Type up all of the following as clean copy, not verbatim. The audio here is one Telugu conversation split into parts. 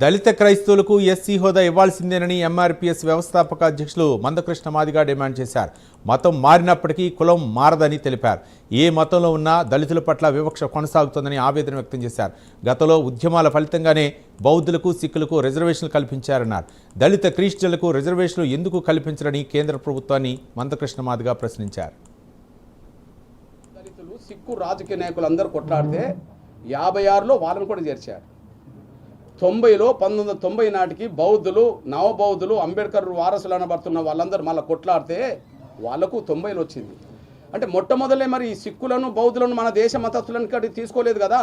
దళిత క్రైస్తవులకు ఎస్సీ హోదా ఇవ్వాల్సిందేనని ఎంఆర్పీఎస్ వ్యవస్థాపక అధ్యక్షులు మందకృష్ణ మాదిగ డిమాండ్ చేశారు. మతం మారినప్పటికీ కులం మారదని తెలిపారు. ఏ మతంలో ఉన్నా దళితుల పట్ల వివక్ష కొనసాగుతోందని ఆవేదన వ్యక్తం చేశారు. గతంలో ఉద్యమాల ఫలితంగానే బౌద్ధులకు, సిక్కులకు రిజర్వేషన్లు కల్పించారన్నారు. దళిత క్రిస్టియన్లకు రిజర్వేషన్లు ఎందుకు కల్పించరని కేంద్ర ప్రభుత్వాన్ని మందకృష్ణ మాదిగ ప్రశ్నించారు. దళితులు, సిక్కు రాజకీయ నాయకులందరూ కొట్లాడితే 56లో వాళ్ళని కూడా చేర్చారు. 90లో 1990 నాటికి బౌద్ధులు, నవబౌద్ధులు, అంబేద్కర్ వారసులు అనబడుతున్న వాళ్ళందరూ మళ్ళీ కొట్లాడితే వాళ్లకు 90లో వచ్చింది. అంటే మొట్టమొదలే మరి సిక్కులను, బౌద్ధులను మన దేశ మతస్థులను ఇక్కడ తీసుకోలేదు కదా.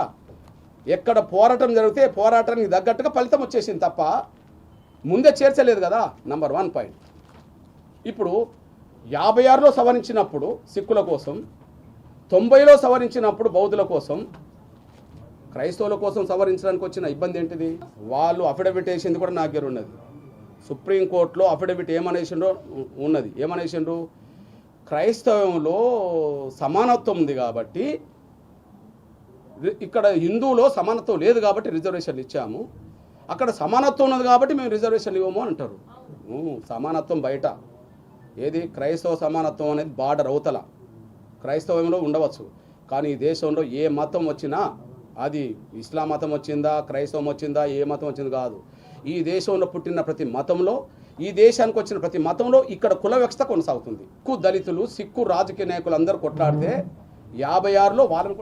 ఎక్కడ పోరాటం జరిగితే పోరాటానికి తగ్గట్టుగా ఫలితం వచ్చేసింది తప్ప ముందే చేర్చలేదు కదా. Number 1 point. ఇప్పుడు 56లో సవరించినప్పుడు సిక్కుల కోసం, 90లో సవరించినప్పుడు బౌద్ధుల కోసం, క్రైస్తవుల కోసం సవరించడానికి వచ్చిన ఇబ్బంది ఏంటిది? వాళ్ళు అఫిడవిట్ వేసింది కూడా నా దగ్గర ఉన్నది. సుప్రీంకోర్టులో అఫిడవిట్ ఏమనేసిండ్రో ఉన్నది. ఏమనేసిండ్రు? క్రైస్తవంలో సమానత్వం ఉంది కాబట్టి, ఇక్కడ హిందువులో సమానత్వం లేదు కాబట్టి రిజర్వేషన్లు ఇచ్చాము, అక్కడ సమానత్వం ఉన్నది కాబట్టి మేము రిజర్వేషన్లు ఇవ్వము అంటారు. సమానత్వం బయట, ఏది క్రైస్తవ సమానత్వం అనేది బార్డర్ అవతల క్రైస్తవంలో ఉండవచ్చు. కానీ ఈ దేశంలో ఏ మతం వచ్చినా, అది ఇస్లాం మతం వచ్చిందా, క్రైస్తవం వచ్చిందా, ఏ మతం వచ్చింది కాదు. ఈ దేశంలో పుట్టిన ప్రతి మతంలో, ఈ దేశానికి వచ్చిన ప్రతి మతంలో ఇక్కడ కుల వ్యవస్థ కొనసాగుతుంది. దళితులు, సిక్కు రాజకీయ నాయకులు అందరూ కొట్లాడితే 56లో వాళ్ళని